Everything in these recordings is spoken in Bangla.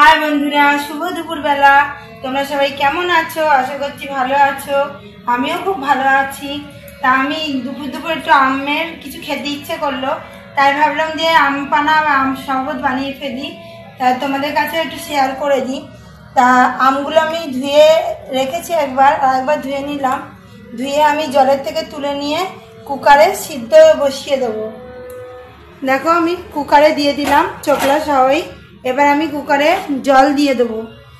हाय बंधुरा शुभ दुपुर बेला তোমরা সবাই কেমন আছো আশা করছি ভালো আছো আমিও খুব ভালো আছি তা আমি দুপুর দুপুর একটু আমের কিছু খেতে ইচ্ছে করলো তাই ভাবলাম যে আম পানা আম শরবত বানিয়ে ফেলি তা তোমাদের কাছে একটু শেয়ার করে দিই তা আমগুলো আমি ধুয়ে রেখেছি একবার ধুয়ে নিলাম ধুয়ে আমি জলের থেকে তুলে নিয়ে কুকারে সিদ্ধ বসিয়ে দেবো দেখো আমি কুকারে দিয়ে দিলাম চোকলা সহই এবার আমি কুকারে জল দিয়ে দেবো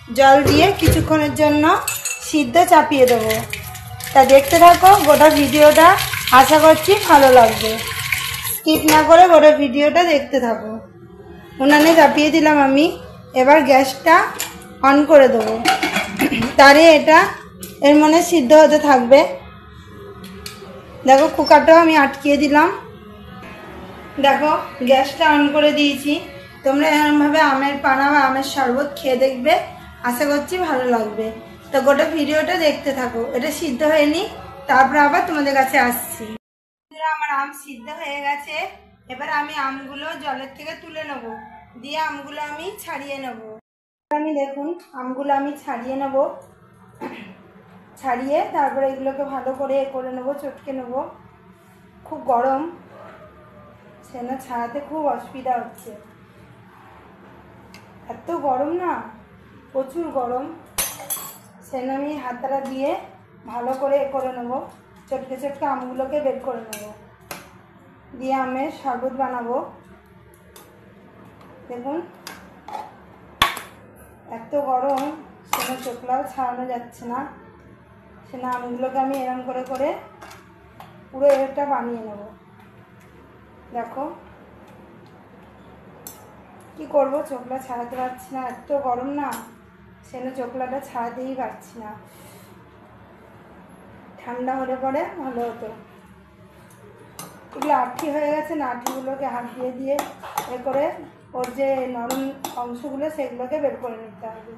জল দিয়ে কিছুক্ষণের জন্য সিদ্ধ চাপিয়ে দেবো তা দেখতে থাকো গোটা ভিডিওটা আশা করছি ভালো লাগবে স্কিপ না করে গোটা ভিডিওটা দেখতে থাকো উনানে চাপিয়ে দিলাম আমি এবার গ্যাসটা অন করে দেবো তারে এটা এর মনে সিদ্ধ হতে থাকবে দেখো কুকারটাও আমি আটকিয়ে দিলাম দেখো গ্যাসটা অন করে দিয়েছি তোমরা এরকমভাবে আমের পানা বা আমের শরবত খেয়ে দেখবে আশা করছি ভালো লাগবে তো গোটা ভিডিওটা দেখতে থাকো এটা সিদ্ধ হয়নি তারপর আবার তোমাদের কাছে আসছি আমার আম সিদ্ধ হয়ে গেছে এবার আমি আমগুলো জলের থেকে তুলে নেব দিয়ে আমগুলো আমি ছাড়িয়ে নেব আমি দেখুন আমগুলো আমি ছাড়িয়ে নেব ছাড়িয়ে তারপরে এগুলোকে ভালো করে করে নেব চটকে নেব খুব গরম সেটা ছাড়াতে খুব অসুবিধা হচ্ছে এত গরম না প্রচুর গরম সেটা আমি হাতটা দিয়ে ভালো করে করে নেব চটকে চটকে আমগুলোকে বের করে নেব দিয়ে আমের শরবত বানাবো দেখুন এত গরম সেটা চোখলাও ছাড়ানো যাচ্ছে না সেটা আমগুলোকে আমি এরম করে করে পুরো এটা বানিয়ে নেব দেখো কি করব চোখলা ছাড়াতে পারছি না এত গরম না সেটা চোখলাটা ছাড়াতেই পারছি না ঠান্ডা হলে পরে ভালো হতো এগুলো আঠি হয়ে গেছে না আঠিগুলোকে হাত দিয়ে দিয়ে এ করে ওর যে নরম অংশগুলো সেগুলোকে বের করে নিতে হবে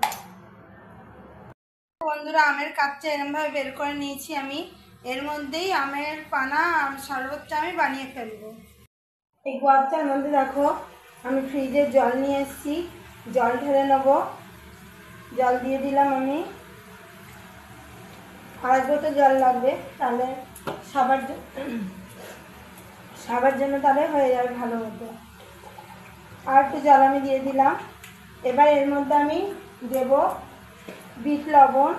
বন্ধুরা আমের কাপটা এরমভাবে বের করে নিয়েছি আমি এর মধ্যেই আমের পানা আম শরবতটা আমি বানিয়ে ফেলবো এই গোয়াবটার মধ্যে দেখো আমি ফ্রিজে জল নিয়ে এসেছি জল ঢেলে নেব জল দিয়ে দিলাম আমি আড়াই বোতল জল লাগবে তাহলে সবার জন্য তাহলে হয়ে যাবে ভালো মতো আর একটু জল আমি দিয়ে দিলাম এবার এর মধ্যে আমি দেব বিট লবণ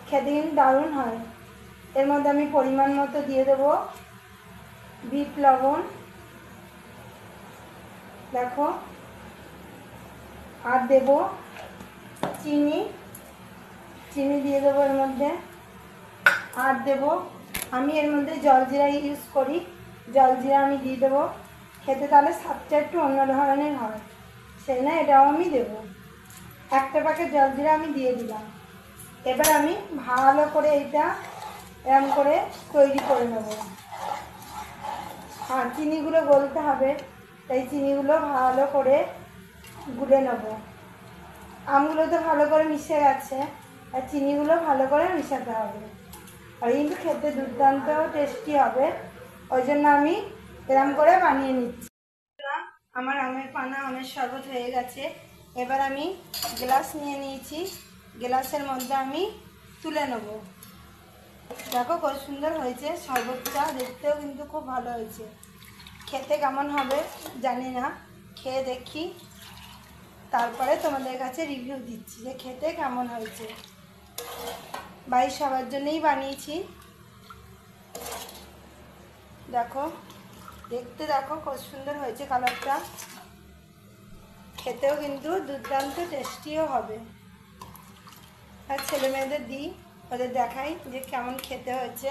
খেতে কিন্তু দারুণ হয় এর মধ্যে আমি পরিমাণ মতো দিয়ে দেবো বিট লবণ দেখো আর দেব চিনি দিয়ে দেবো এর মধ্যে আর দেব আমি এর মধ্যে জলজিরা ইউজ করি জলজিরা আমি দিয়ে দেবো খেতে তাহলে স্বাদটা একটু অন্য ধরনের হয় সেই না এটাও আমি দেবো একটা প্যাকেট জলজিরা আমি দিয়ে দিলাম এবার আমি ভালো করে এটা এরম করে তৈরি করে নেব আর চিনিগুলো গলতে হবে তাই চিনিগুলো ভালো করে গুলে নেব আমগুলো তো ভালো করে মিশে গেছে আর চিনিগুলো ভালো করে মিশাতে হবে আর কিন্তু খেতে দুর্দান্ত টেস্টি হবে ওই জন্য আমি এরম করে বানিয়ে নিচ্ছি আমার আমের পানা আমের শরবত হয়ে গেছে এবার আমি গ্লাস নিয়ে নিয়েছি গ্লাসের মধ্যে আমি তুলে নেব দেখো কত সুন্দর হয়েছে শরবতটা দেখতেও কিন্তু খুব ভালো হয়েছে খেতে কেমন হবে জানি না খেয়ে দেখি তারপরে তোমাদের কাছে রিভিউ দিচ্ছি যে খেতে কেমন হয়েছে বাড়ির সবার জন্যই বানিয়েছি দেখো দেখতে দেখো কত সুন্দর হয়েছে কালারটা খেতেও কিন্তু দুর্দান্ত টেস্টিও হবে আর ছেলে মেয়েদের দিই ওদের দেখাই যে কেমন খেতে হয়েছে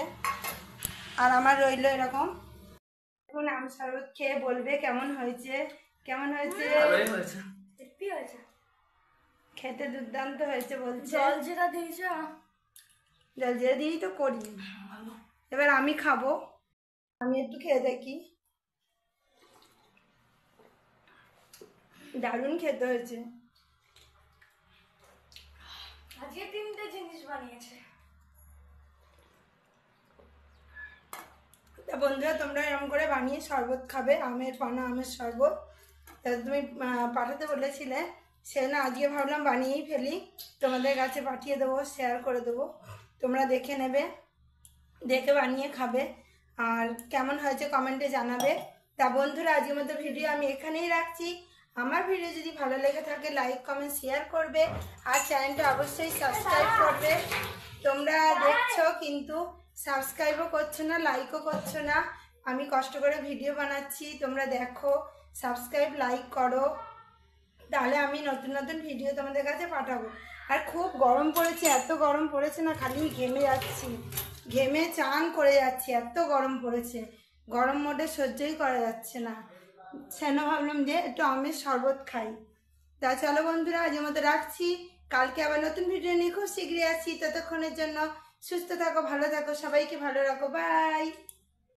আর আমার রইল এরকম এখন আম শরবত খেয়ে বলবে কেমন হয়েছে খেতে দুর্দান্ত হয়েছে বলছে জলজিরা দিয়েছে জলজিরা দিয়েই তো করি এবার আমি খাবো আমি একটু খেয়ে দেখি দারুণ খেতে হয়েছে আজকে 3টে জিনিস বানিয়েছে তা বন্ধুরা তোমরা এরকম করে বানিয়ে শরবত খাবে আমের পানা আমের শরবত তা তুমি পাঠাতে বলেছিলে সে না আজকে ভাবলাম বানিয়েই ফেলি, তোমাদের কাছে পাঠিয়ে দেবো, শেয়ার করে দেবো, তোমরা দেখে নেবে, দেখে বানিয়ে খাবে, আর কেমন হয়েছে কমেন্টে জানাবে। তা বন্ধুরা, আজকের মতো ভিডিও আমি এখানেই রাখছি। আমার ভিডিও যদি ভালো লেগে থাকে লাইক কমেন্ট শেয়ার করবে, আর চ্যানেলটা অবশ্যই সাবস্ক্রাইব করবে। তোমরা দেখছো কিন্তু সাবস্ক্রাইবও করছো না, লাইকও করছো না। আমি কষ্ট করে ভিডিও বানাচ্ছি, তোমরা দেখো, সাবস্ক্রাইব লাইক করো, তাহলে আমি নতুন নতুন ভিডিও তোমাদের কাছে পাঠাবো। আর খুব গরম পড়েছে, এত গরম পড়েছে না, খালি ঘেমে যাচ্ছি, ঘেমে চান করে যাচ্ছি, এত গরম পড়েছে, গরম মোটে সহ্যই করা যাচ্ছে না। সেন ভাবলাম যে একটু আমের শরবত খাই। তা চলো বন্ধুরা, আজকের মতো রাখছি, কালকে আবার নতুন ভিডিও নিয়ে খুব শীঘ্রই আসছি। ততক্ষণের জন্য সুস্থ থাকো, ভালো থাকো, সবাইকে ভালো রাখো, বাই।